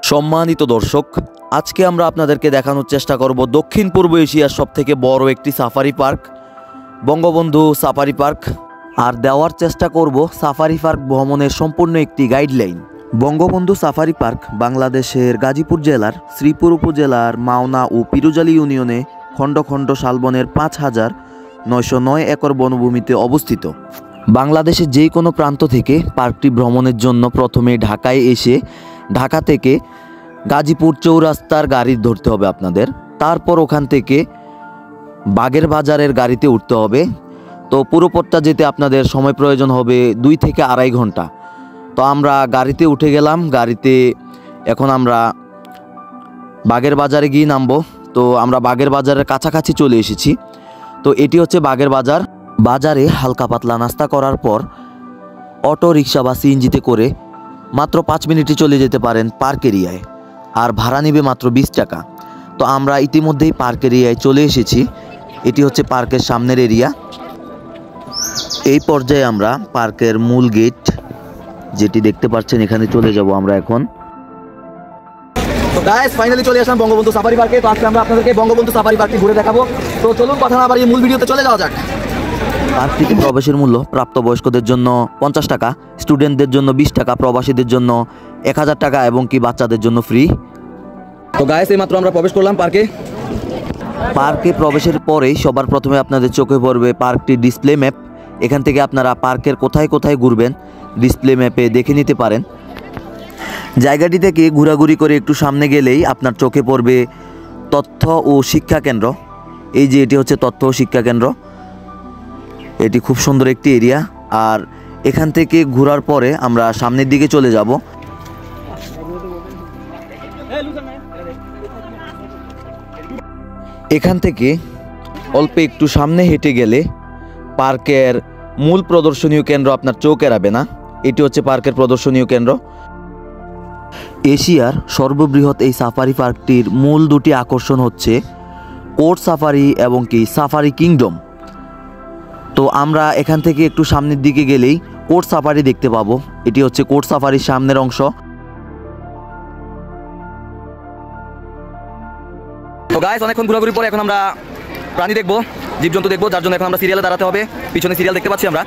সম্মানিত দর্শক, আজকে আমরা আপনাদেরকে দেখানোর চেষ্টা করব দক্ষিণ পূর্ব এশিয়ার সবথেকে বড় একটি safari park, Bangabandhu safari park. আর দেওয়ার চেষ্টা করব সাফারি পার্ক ভ্রমণের সম্পূর্ণ একটি গাইডলাইন। বঙ্গবন্ধু সাফারি পার্ক বাংলাদেশের গাজীপুর জেলার শ্রীপুর উপজেলার মাওনা ও পিরুজালি ইউনিয়নে খণ্ড খণ্ড শালবনের ৫,৯০৯ একর বনভূমিতে অবস্থিত। বাংলাদেশের যে কোনো প্রান্ত থেকে পার্কটি ভ্রমণের জন্য প্রথমে ঢাকায় এসে ঢাকা থেকে গাজীপুর চৌরাস্তার গাড়ি ধরতে হবে আপনাদের। তারপর ওখান থেকে বাগের বাজারের গাড়িতে উঠতে হবে। তো পুরো পথটা যেতে আপনাদের সময় প্রয়োজন হবে ২ থেকে আড়াই ঘন্টা। তো আমরা গাড়িতে উঠে গেলাম। গাড়িতে এখন আমরা বাগের বাজারে গিয়ে নামবো। তো আমরা বাগের বাজারের কাছাকাছি চলে এসেছি। তো এটি হচ্ছে বাগের বাজার। বাজারে হালকা পাতলা নাস্তা করার পর অটো রিক্সা বা সিএনজিতে করে মাত্র ৫ মিনিটে চলে যেতে পারেন পার্ক এরিয়ায়। আর ভাড়া নেবে মাত্র ২০ টাকা। তো আমরা ইতিমধ্যেই পার্ক এরিয়ায় চলে এসেছি। এটি হচ্ছে পার্কের সামনের এরিয়া। এই পর্যায়ে আমরা পার্কের মূল গেট যেটি দেখতে পাচ্ছেন এখানে চলে যাব আমরা এখন। তো গাইস ফাইনালি চলে আসলাম বঙ্গবন্ধু সাফারি পার্কে। তো আজকে আমরা আপনাদেরকে বঙ্গবন্ধু সাফারি পার্কটি ঘুরে দেখাবো। তো চলুন কথা না বাড়িয়ে মূল ভিডিওতে চলে যাওয়া যাক। পার্কটিতে প্রবেশের মূল্য প্রাপ্তবয়স্কদের জন্য ৫০ টাকা, স্টুডেন্টদের জন্য ২০ টাকা, প্রবাসীদের জন্য ১,০০০ টাকা এবং কি বাচ্চাদের জন্য ফ্রি। তো গাইস এইমাত্র আমরা প্রবেশ করলাম পার্কে। পার্কে প্রবেশের পরেই সবার প্রথমে আপনাদের চোখে পড়বে পার্কটির ডিসপ্লে ম্যাপ। এখান থেকে আপনারা পার্কের কোথায় কোথায় ঘুরবেন ডিসপ্লে ম্যাপে দেখে নিতে পারেন। জায়গাটি থেকে ঘোরাঘুরি করে একটু সামনে গেলেই আপনার চোখে পড়বে তথ্য ও শিক্ষা কেন্দ্র। এই যে এটি হচ্ছে তথ্য ও শিক্ষা কেন্দ্র। এটি খুব সুন্দর একটি এরিয়া। আর এখান থেকে ঘোরার পরে আমরা সামনের দিকে চলে যাব। এখান থেকে অল্প একটু সামনে হেঁটে গেলে পার্কের মূল প্রদর্শনীয় কেন্দ্র আপনার চোখ এড়াবে না। এটি হচ্ছে পার্কের প্রদর্শনীয় কেন্দ্র। এশিয়ার সর্ববৃহৎ এই সাফারি পার্কটির মূল দুটি আকর্ষণ হচ্ছে কোর্ট সাফারি এবং কি সাফারি কিংডম। তো আমরা এখান থেকে একটু সামনের দিকে গেলেই কোর্ট সাফারি দেখতে পাবো। এটি হচ্ছে কোর্ট সাফারির সামনের অংশ। তো গাইস অনেকক্ষণ ঘোরাঘুরি পরে এখন আমরা প্রাণী দেখবো, জীবজন্তু দেখবো, যার জন্য এখন আমরা সিরিয়ালে দাঁড়াতে হবে। পিছনে সিরিয়াল দেখতে পাচ্ছি আমরা।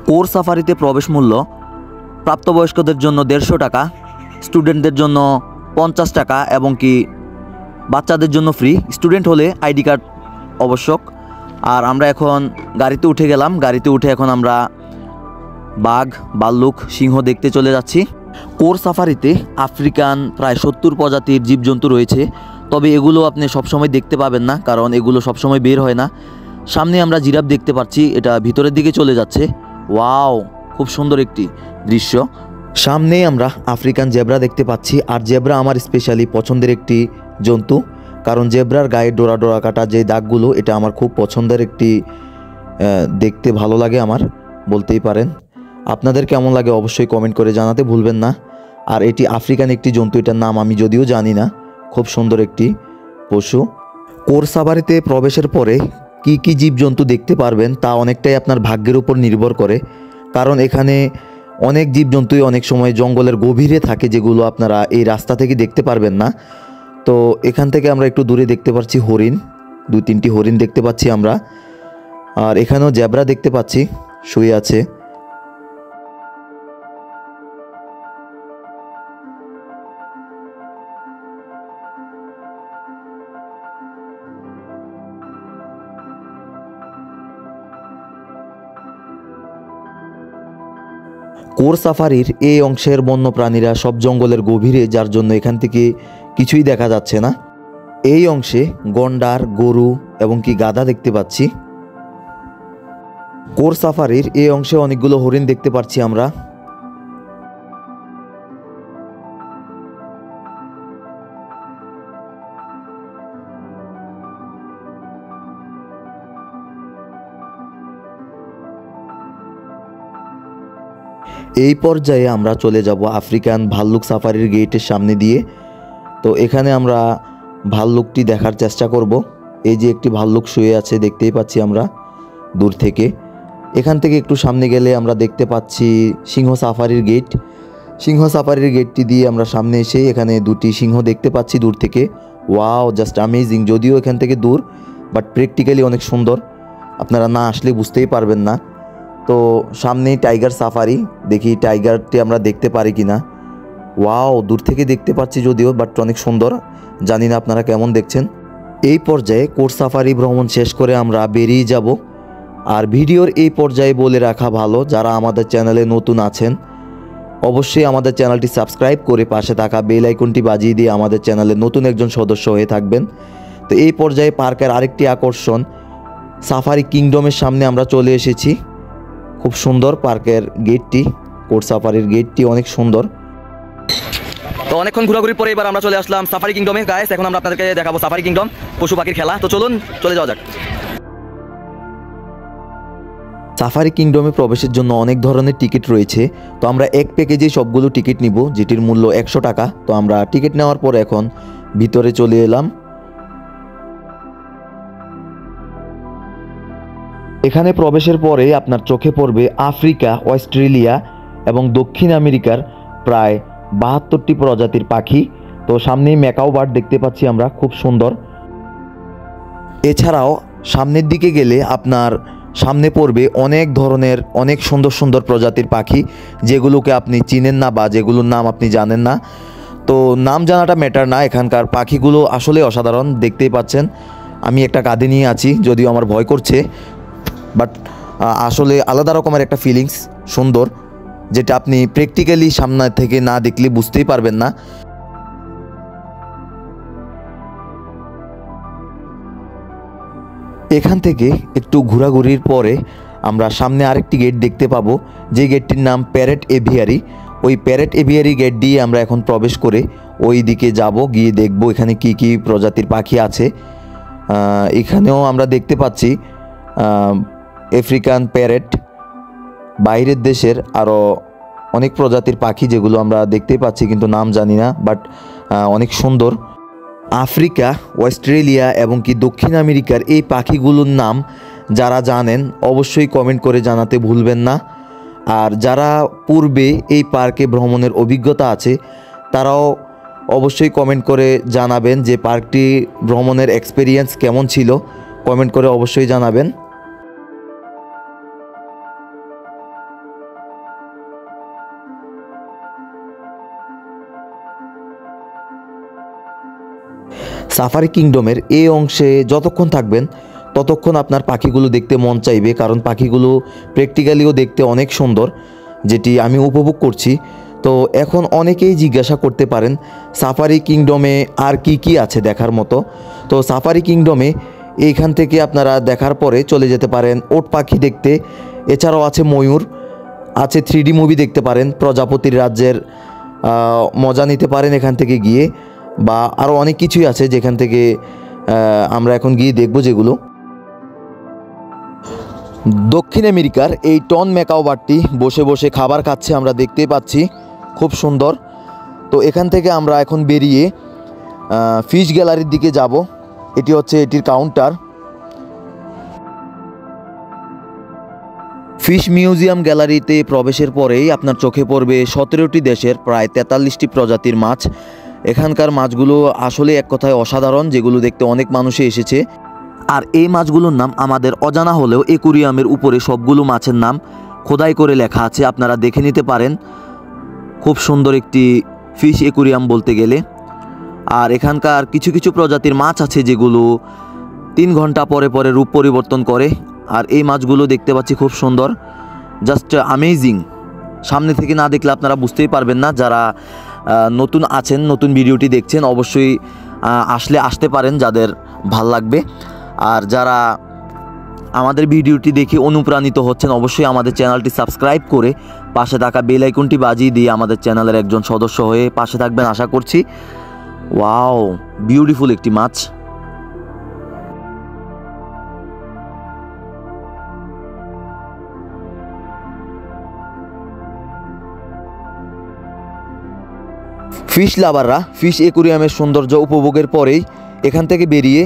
কোর্ট সাফারিতে প্রবেশ মূল্য প্রাপ্তবয়স্কদের জন্য ১৫০ টাকা, স্টুডেন্টদের জন্য ৫০ টাকা এবং কি বাচ্চাদের জন্য ফ্রি। স্টুডেন্ট হলে আইডি কার্ড আবশ্যক। আর আমরা এখন গাড়িতে উঠে গেলাম। গাড়িতে উঠে এখন আমরা বাঘ, ভাল্লুক, সিংহ দেখতে চলে যাচ্ছি। কোর্ট সাফারিতে আফ্রিকান প্রায় ৭০ প্রজাতির জীবজন্তু রয়েছে। তবে এগুলো আপনি সবসময় দেখতে পাবেন না, কারণ এগুলো সবসময় বের হয় না। সামনে আমরা জিরাফ দেখতে পাচ্ছি, এটা ভিতরের দিকে চলে যাচ্ছে। ওয়াও, খুব সুন্দর একটি দৃশ্য। সামনেই আমরা আফ্রিকান জেব্রা দেখতে পাচ্ছি। আর জেব্রা আমার স্পেশালি পছন্দের একটি জন্তু, কারণ জেব্রার গায়ে ডোরা ডোরা কাটা যে দাগগুলো, এটা আমার খুব পছন্দের একটি, দেখতে ভালো লাগে আমার, বলতেই পারেন। আপনাদের কেমন লাগে অবশ্যই কমেন্ট করে জানাতে ভুলবেন না। আর এটি আফ্রিকান একটি জন্তু, এটার নাম আমি যদিও জানি না। খুব সুন্দর একটি পশু। কোর্ট সাফারিতে প্রবেশের পরে কি কি জীবজন্তু দেখতে পারবেন তা অনেকটাই আপনার ভাগ্যের উপর নির্ভর করে, কারণ এখানে অনেক জীবজন্তুই অনেক সময় জঙ্গলের গভীরে থাকে, যেগুলো আপনারা এই রাস্তা থেকে দেখতে পারবেন না। তো এখান থেকে আমরা একটু দূরে দেখতে পাচ্ছি হরিণ, ২-৩টি হরিণ দেখতে পাচ্ছি আমরা। আর এখানেও জেব্রা দেখতে পাচ্ছি শুয়ে আছে। কোর্ট সাফারির এই অংশের বন্যপ্রাণীরা সব জঙ্গলের গভীরে, যার জন্য এখান থেকে কিছুই দেখা যাচ্ছে না। এই অংশে গন্ডার, গরু এবং কি গাধা দেখতে পাচ্ছি। কোর্ট সাফারির এই অংশে অনেকগুলো হরিণ দেখতে পাচ্ছি আমরা। এই পর্যায়ে আমরা চলে যাব আফ্রিকান ভাল্লুক সাফারির গেটের সামনে দিয়ে। তো এখানে আমরা ভাল্লুকটি দেখার চেষ্টা করব। এই যে একটি ভাল্লুক শুয়ে আছে দেখতেই পাচ্ছি আমরা দূর থেকে। এখান থেকে একটু সামনে গেলে আমরা দেখতে পাচ্ছি সিংহ সাফারির গেট, সিংহ সাফারির গেটটি দিয়ে আমরা সামনে এসে এখানে দুটি সিংহ দেখতে পাচ্ছি দূর থেকে। Wow, just amazing. যদিও এখান থেকে দূর, বাট প্র্যাকটিক্যালি অনেক সুন্দর, আপনারা না আসলে বুঝতেই পারবেন না। তো সামনেই টাইগার সাফারি, দেখি টাইগারটি আমরা দেখতে পারি কি না। ওয়াও, দূর থেকে দেখতে পাচ্ছি যদিও, বাট অনেক সুন্দর। জানি না আপনারা কেমন দেখছেন। এই পর্যায়ে কোর সাফারি ভ্রমণ শেষ করে আমরা বেরিয়ে যাব। আর ভিডিওর এই পর্যায়ে বলে রাখা ভালো, যারা আমাদের চ্যানেলে নতুন আছেন অবশ্যই আমাদের চ্যানেলটি সাবস্ক্রাইব করে পাশে থাকা বেল আইকনটি বাজিয়ে দিয়ে আমাদের চ্যানেলে নতুন একজন সদস্য হয়ে থাকবেন। তো এই পর্যায়ে পার্কের আরেকটি আকর্ষণ সাফারি কিংডমের সামনে আমরা চলে এসেছি। খুব সুন্দর পার্কের গেটটি, কোর সাফারির গেটটি অনেক সুন্দর। তো অনেকক্ষণ ঘোরাঘুরির পরে এবার আমরা চলে আসলাম সাফারি কিংডমে। গাইস, এখন আমরা আপনাদেরকে দেখাবো সাফারি কিংডম, পশু পাখির খেলা। তো চলুন চলে যাওয়া যাক। সাফারি কিংডমে প্রবেশের জন্য অনেক ধরনের টিকিট রয়েছে। তো আমরা এক প্যাকেজে সবগুলো টিকিট নিব, যেটির মূল্য 100 টাকা। তো আমরা টিকিট নেওয়ার পর এখন ভিতরে চলে এলাম। এখানে প্রবেশের পরে আপনার চোখে পড়বে আফ্রিকা, অস্ট্রেলিয়া এবং দক্ষিণ আমেরিকার প্রায় 72টি প্রজাতির পাখি। তো সামনেই ম্যাকাও বার্ড দেখতে পাচ্ছি আমরা, খুব সুন্দর। এছাড়াও সামনের দিকে গেলে আপনার সামনে পড়বে অনেক ধরনের অনেক সুন্দর সুন্দর প্রজাতির পাখি, যেগুলোকে আপনি চিনেন না বা যেগুলোর নাম আপনি জানেন না। তো নাম জানাটা ম্যাটার না, এখানকার পাখিগুলো আসলে অসাধারণ। দেখতেই পাচ্ছেন আমি একটা কাঁধে নিয়ে আছি, যদিও আমার ভয় করছে, বাট আসলে আলাদা রকমের একটা ফিলিংস, সুন্দর, যেটা আপনি প্র্যাকটিক্যালি সামনে থেকে না দেখলে বুঝতেই পারবেন না। এখান থেকে একটু ঘোরাঘুরির পরে আমরা সামনে আরেকটি গেট দেখতে পাবো, যে গেটটির নাম প্যারেট এভিয়ারি। ওই প্যারেট এভিয়ারি গেট দিয়ে আমরা এখন প্রবেশ করে ওই দিকে যাব, গিয়ে দেখব এখানে কি কি প্রজাতির পাখি আছে। এখানেও আমরা দেখতে পাচ্ছি আফ্রিকান প্যারেট, বাইরের দেশের আরও অনেক প্রজাতির পাখি, যেগুলো আমরা দেখতেই পাচ্ছি কিন্তু নাম জানি না, বাট অনেক সুন্দর। আফ্রিকা, অস্ট্রেলিয়া এবং কি দক্ষিণ আমেরিকার এই পাখিগুলোর নাম যারা জানেন অবশ্যই কমেন্ট করে জানাতে ভুলবেন না। আর যারা পূর্বে এই পার্কে ভ্রমণের অভিজ্ঞতা আছে তারাও অবশ্যই কমেন্ট করে জানাবেন যে পার্কটি ভ্রমণের এক্সপেরিয়েন্স কেমন ছিল, কমেন্ট করে অবশ্যই জানাবেন। সাফারি কিংডমের এই অংশে যতক্ষণ থাকবেন ততক্ষণ আপনার পাখিগুলো দেখতে মন চাইবে, কারণ পাখিগুলো প্র্যাকটিক্যালিও দেখতে অনেক সুন্দর, যেটি আমি উপভোগ করছি। তো এখন অনেকেই জিজ্ঞাসা করতে পারেন সাফারি কিংডমে আর কি কি আছে দেখার মতো। তো সাফারি কিংডমে এইখান থেকে আপনারা দেখার পরে চলে যেতে পারেন ওট পাখি দেখতে। এছাড়াও আছে ময়ূর, আছে 3D মুভি দেখতে পারেন, প্রজাপতির রাজ্যের মজা নিতে পারেন এখান থেকে গিয়ে, বা আরও অনেক কিছুই আছে যেখান থেকে আমরা এখন গিয়ে দেখব। যেগুলো দক্ষিণ আমেরিকার এই টন ম্যাকাও বার্ডটি বসে বসে খাবার খাচ্ছে, আমরা দেখতেই পাচ্ছি, খুব সুন্দর। তো এখান থেকে আমরা এখন বেরিয়ে ফিশ গ্যালারির দিকে যাব। এটি হচ্ছে এটির কাউন্টার। ফিশ মিউজিয়াম গ্যালারিতে প্রবেশের পরেই আপনার চোখে পড়বে 17টি দেশের প্রায় 43টি প্রজাতির মাছ। এখানকার মাছগুলো আসলে এক কথায় অসাধারণ, যেগুলো দেখতে অনেক মানুষে এসেছে। আর এই মাছগুলোর নাম আমাদের অজানা হলেও অ্যাকুরিয়ামের উপরে সবগুলো মাছের নাম খোদাই করে লেখা আছে, আপনারা দেখে নিতে পারেন। খুব সুন্দর একটি ফিশ অ্যাকুরিয়াম বলতে গেলে। আর এখানকার কিছু কিছু প্রজাতির মাছ আছে যেগুলো 3 ঘন্টা পরে পরে রূপ পরিবর্তন করে। আর এই মাছগুলো দেখতে পাচ্ছি খুব সুন্দর, জাস্ট অ্যামেজিং। সামনে থেকে না দেখলে আপনারা বুঝতেই পারবেন না। যারা নতুন আছেন, নতুন ভিডিওটি দেখছেন, অবশ্যই আসতে পারেন যাদের ভাল লাগবে। আর যারা আমাদের ভিডিওটি দেখে অনুপ্রাণিত হচ্ছেন অবশ্যই আমাদের চ্যানেলটি সাবস্ক্রাইব করে পাশে থাকা বেল আইকনটি বাজিয়ে দিয়ে আমাদের চ্যানেলের একজন সদস্য হয়ে পাশে থাকবেন আশা করছি। ওয়াও, বিউটিফুল একটি মাছ। ফিশ লাভাররা ফিশ অ্যাকুরিয়ামের সৌন্দর্য উপভোগের পরেই এখান থেকে বেরিয়ে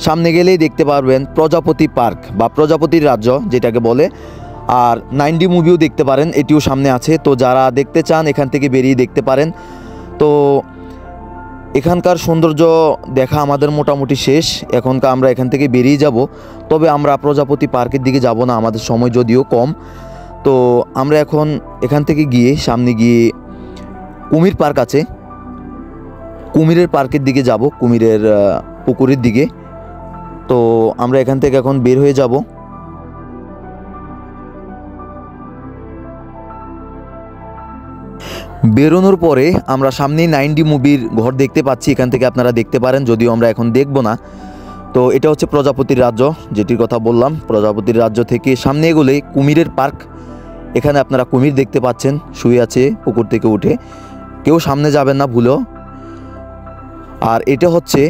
সামনে গেলেই দেখতে পারবেন প্রজাপতি পার্ক বা প্রজাপতির রাজ্য যেটাকে বলে। আর 9D মুভিও দেখতে পারেন, এটিও সামনে আছে। তো যারা দেখতে চান এখান থেকে বেরিয়ে দেখতে পারেন। তো এখানকার সৌন্দর্য দেখা আমাদের মোটামুটি শেষ। এখনকার আমরা এখান থেকে বেরিয়ে যাব, তবে আমরা প্রজাপতি পার্কের দিকে যাব না, আমাদের সময় যদিও কম। তো আমরা এখন এখান থেকে গিয়ে সামনে গিয়ে কুমির পার্ক আছে, কুমিরের পার্কের দিকে যাব, কুমিরের পুকুরের দিকে। তো আমরা এখান থেকে এখন বের হয়ে যাব। বেরোনোর পরে আমরা সামনেই 9D মুভির ঘর দেখতে পাচ্ছি, এখান থেকে আপনারা দেখতে পারেন, যদিও আমরা এখন দেখব না। তো এটা হচ্ছে প্রজাপতির রাজ্য, যেটির কথা বললাম। প্রজাপতির রাজ্য থেকে সামনে এগোলে কুমিরের পার্ক, এখানে আপনারা কুমির দেখতে পাচ্ছেন শুয়ে আছে পুকুর থেকে উঠে। কেউ সামনে যাবেন না ভুলেও। আর এটা হচ্ছে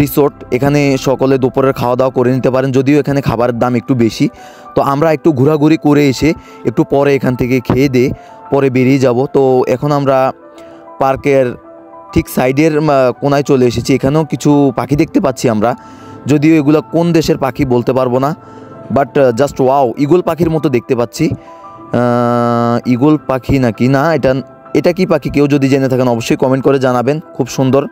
রিসোর্ট, এখানে সকলে দুপুরের খাওয়া দাওয়া করে নিতে পারেন, যদিও এখানে খাবারের দাম একটু বেশি। তো আমরা একটু ঘোরাঘুরি করে এসে একটু পরে এখান থেকে খেয়ে দিয়ে পরে বেরিয়ে যাব। তো এখন আমরা পার্কের ঠিক সাইডের কোনায় চলে এসেছি। এখানেও কিছু পাখি দেখতে পাচ্ছি আমরা, যদিও এগুলো কোন দেশের পাখি বলতে পারবো না, বাট জাস্ট ওয়াও, ঈগল পাখির মতো দেখতে পাচ্ছি। ঈগল পাখি নাকি না, এটা কি পাখি কেউ যদি জেনে থাকেন অবশ্যই কমেন্ট করে জানাবেন। খুব সুন্দর।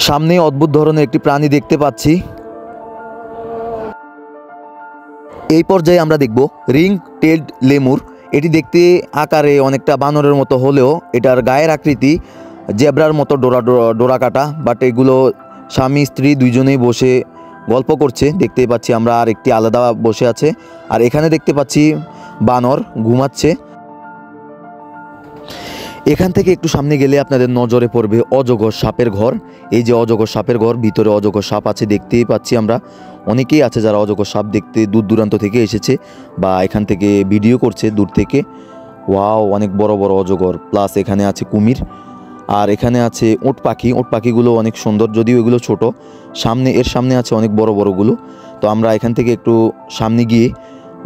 সামনে অদ্ভুত ধরনের একটি প্রাণী দেখতে পাচ্ছি। এই পর্যায়ে আমরা দেখব রিং টেলড লেমুর। এটি দেখতে আকারে অনেকটা বানরের মতো হলেও এটার গায়ের আকৃতি জেব্রার মতো ডোরা কাটা। বাট এগুলো স্বামী স্ত্রী দুইজনেই বসে গল্প করছে দেখতেই পাচ্ছি আমরা, আর একটি আলাদা বসে আছে। আর এখানে দেখতে পাচ্ছি বানর ঘুমাচ্ছে। এখান থেকে একটু সামনে গেলে আপনাদের নজরে পড়বে অজগর সাপের ঘর। এই যে অজগর সাপের ঘর, ভিতরে অজগর সাপ আছে দেখতেই পাচ্ছি আমরা। অনেকেই আছে যারা অজগর সাপ দেখতে দূর দূরান্ত থেকে এসেছে বা এখান থেকে ভিডিও করছে দূর থেকে। ওয়াও, অনেক বড় বড় অজগর, প্লাস এখানে আছে কুমির। আর এখানে আছে ওট পাখি, ওট পাখিগুলো অনেক সুন্দর, যদিও এগুলো ছোট। এর সামনে আছে অনেক বড় বড়গুলো। তো আমরা এখান থেকে একটু সামনে গিয়ে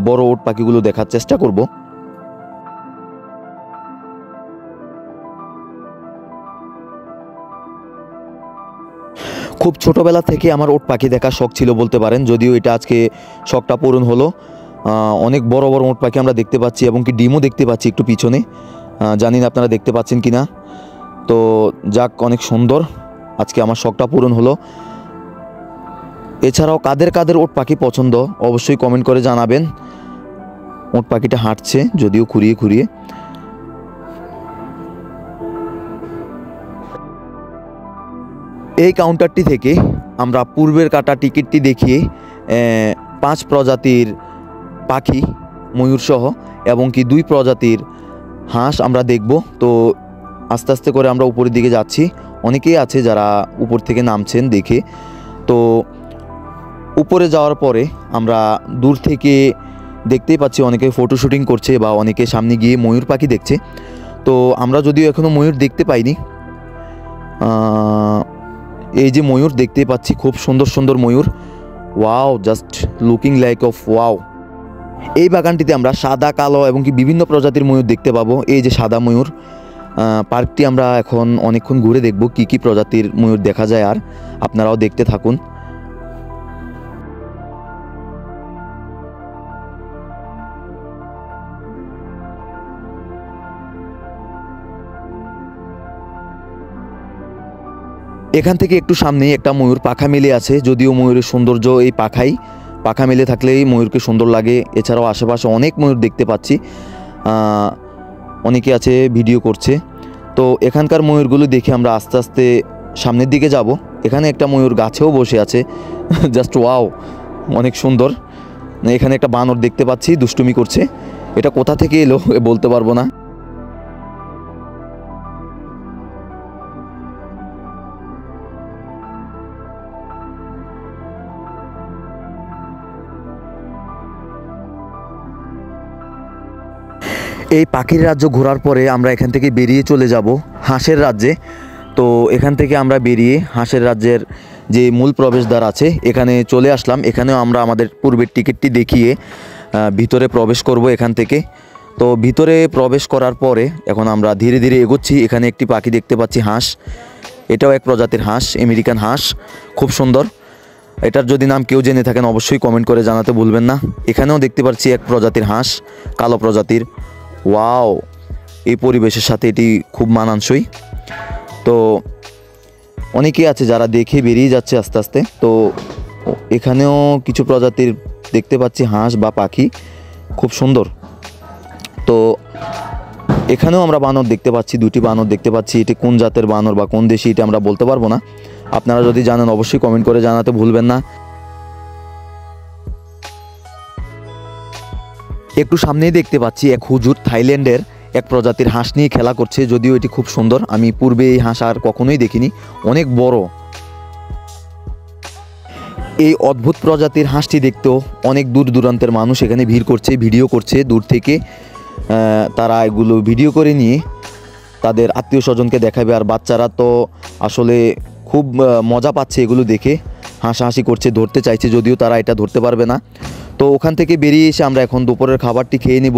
বড় ওট পাখিগুলো দেখার চেষ্টা করব। খুব ছোটোবেলা থেকে আমার ওট পাখি দেখার শখ ছিল বলতে পারেন, যদিও এটা আজকে শখটা পূরণ হলো। অনেক বড় বড় ওট পাখি আমরা দেখতে পাচ্ছি এবং কি ডিমও দেখতে পাচ্ছি একটু পিছনে, জানি না আপনারা দেখতে পাচ্ছেন কি না। তো যাক, অনেক সুন্দর, আজকে আমার শখটা পূরণ হলো। এছাড়াও কাদের কাদের ওট পাখি পছন্দ অবশ্যই কমেন্ট করে জানাবেন। ওট পাখিটা হাঁটছে যদিও খুঁড়িয়ে খুঁড়িয়ে। এই কাউন্টারটি থেকে আমরা পূর্বের কাটা টিকিটটি দেখিয়ে 5 প্রজাতির পাখি ময়ূরসহ এবং কি 2 প্রজাতির হাঁস আমরা দেখব। তো আস্তে আস্তে করে আমরা উপরের দিকে যাচ্ছি। অনেকেই আছে যারা উপর থেকে নামছেন দেখে। তো উপরে যাওয়ার পরে আমরা দূর থেকে দেখতেই পাচ্ছি অনেকে ফটো শুটিং করছে বা অনেকে সামনে গিয়ে ময়ূর পাখি দেখছে। তো আমরা যদিও এখনও ময়ূর দেখতে পাইনি। এই যে ময়ূর দেখতেই পাচ্ছি, খুব সুন্দর সুন্দর ময়ূর। Wow, just looking like of wow. এই বাগানটিতে আমরা সাদা, কালো এবং কি বিভিন্ন প্রজাতির ময়ূর দেখতে পাবো। এই যে সাদা ময়ূর। পার্কটি আমরা এখন অনেকক্ষণ ঘুরে দেখব কি কি প্রজাতির ময়ূর দেখা যায়, আর আপনারাও দেখতে থাকুন। এখান থেকে একটু সামনেই একটা ময়ূর পাখা মেলে আছে, যদিও ময়ূরের সৌন্দর্য এই পাখা মেলে থাকলেই ময়ূরকে সুন্দর লাগে। এছাড়াও আশেপাশে অনেক ময়ূর দেখতে পাচ্ছি, অনেকে আছে ভিডিও করছে। তো এখানকার ময়ূরগুলো দেখে আমরা আস্তে আস্তে সামনের দিকে যাব। এখানে একটা ময়ূর গাছেও বসে আছে, জাস্ট ওয়াও, অনেক সুন্দর। এখানে একটা বানর দেখতে পাচ্ছি দুষ্টুমি করছে, এটা কোথা থেকে এলো বলতে পারবো না। এই পাখির রাজ্য ঘোরার পরে আমরা এখান থেকে বেরিয়ে চলে যাব হাঁসের রাজ্যে। তো এখান থেকে আমরা বেরিয়ে হাঁসের রাজ্যের যে মূল প্রবেশদ্বার আছে এখানে চলে আসলাম। এখানেও আমরা আমাদের পূর্বের টিকিটটি দেখিয়ে ভিতরে প্রবেশ করব এখান থেকে। তো ভিতরে প্রবেশ করার পরে এখন আমরা ধীরে ধীরে এগোচ্ছি। এখানে একটি পাখি দেখতে পাচ্ছি, হাঁস। এটাও এক প্রজাতির হাঁস, আমেরিকান হাঁস, খুব সুন্দর। এটার যদি নাম কেউ জেনে থাকেন অবশ্যই কমেন্ট করে জানাতে ভুলবেন না। এখানেও দেখতে পাচ্ছি এক প্রজাতির হাঁস, কালো প্রজাতির। ওয়াও, এই পরিবেশের সাথে এটি খুব মানানসই। তো অনেকেই আছে যারা দেখে বেরিয়ে যাচ্ছে আস্তে আস্তে। তো এখানেও কিছু প্রজাতির দেখতে পাচ্ছি হাঁস বা পাখি, খুব সুন্দর। তো এখানেও আমরা বানর দেখতে পাচ্ছি, দুটি বানর দেখতে পাচ্ছি। এটি কোন জাতের বানর বা কোন দেশি এটা আমরা বলতে পারবো না। আপনারা যদি জানেন অবশ্যই কমেন্ট করে জানাতে ভুলবেন না। একটু সামনেই দেখতে পাচ্ছি এক হুজুর থাইল্যান্ডের এক প্রজাতির হাঁস নিয়ে খেলা করছে, যদিও এটি খুব সুন্দর। আমি পূর্বে এই হাঁস আর কখনোই দেখিনি, অনেক বড়। এই অদ্ভুত প্রজাতির হাঁসটি দেখতেও অনেক দূর দূরান্তের মানুষ এখানে ভিড় করছে, ভিডিও করছে দূর থেকে। তারা এগুলো ভিডিও করে নিয়ে তাদের আত্মীয় স্বজনকে দেখাবে। আর বাচ্চারা তো আসলে খুব মজা পাচ্ছে এগুলো দেখে, হাসাহাসি করছে, ধরতে চাইছে, যদিও তারা এটা ধরতে পারবে না। তো ওখান থেকে বেরিয়ে এসে আমরা এখন দুপুরের খাবারটি খেয়ে নিব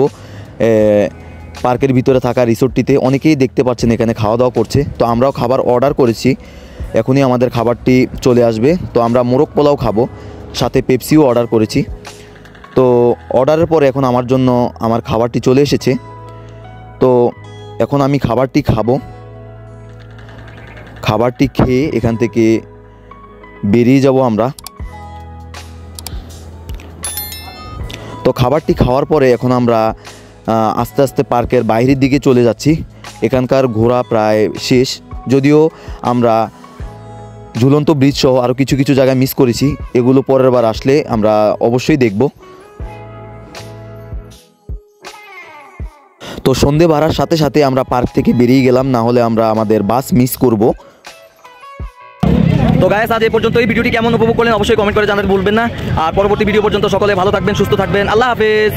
পার্কের ভিতরে থাকা রিসোর্টটিতে। অনেকেই দেখতে পাচ্ছেন এখানে খাওয়া দাওয়া করছে। তো আমরাও খাবার অর্ডার করেছি, এখনই আমাদের খাবারটি চলে আসবে। তো আমরা মোরগ পোলাও খাবো, সাথে পেপসিও অর্ডার করেছি। তো অর্ডারের পরে এখন আমার জন্য আমার খাবারটি চলে এসেছে। তো এখন আমি খাবারটি খাবো। খাবারটি খেয়ে এখান থেকে বেরিয়ে যাব আমরা। তো খাবারটি খাওয়ার পরে এখন আমরা আস্তে আস্তে পার্কের বাইরের দিকে চলে যাচ্ছি। এখানকার ঘোরা প্রায় শেষ, যদিও আমরা ঝুলন্ত ব্রিজ সহ আরও কিছু কিছু জায়গায় মিস করেছি। এগুলো পরের বার আসলে আমরা অবশ্যই দেখব। তো সন্ধে বাড়ার সাথে সাথে আমরা পার্ক থেকে বেরিয়ে গেলাম, না হলে আমরা আমাদের বাস মিস করব। তো গাইস, আজ এই পর্যন্ত। এই ভিডিওটি কেমন উপভোগ করলেন অবশ্যই কমেন্ট করে জানাতে ভুলবেন না। আর পরবর্তী ভিডিও পর্যন্ত সকলে ভালো থাকবেন, সুস্থ থাকবেন। আল্লাহ হাফেজ।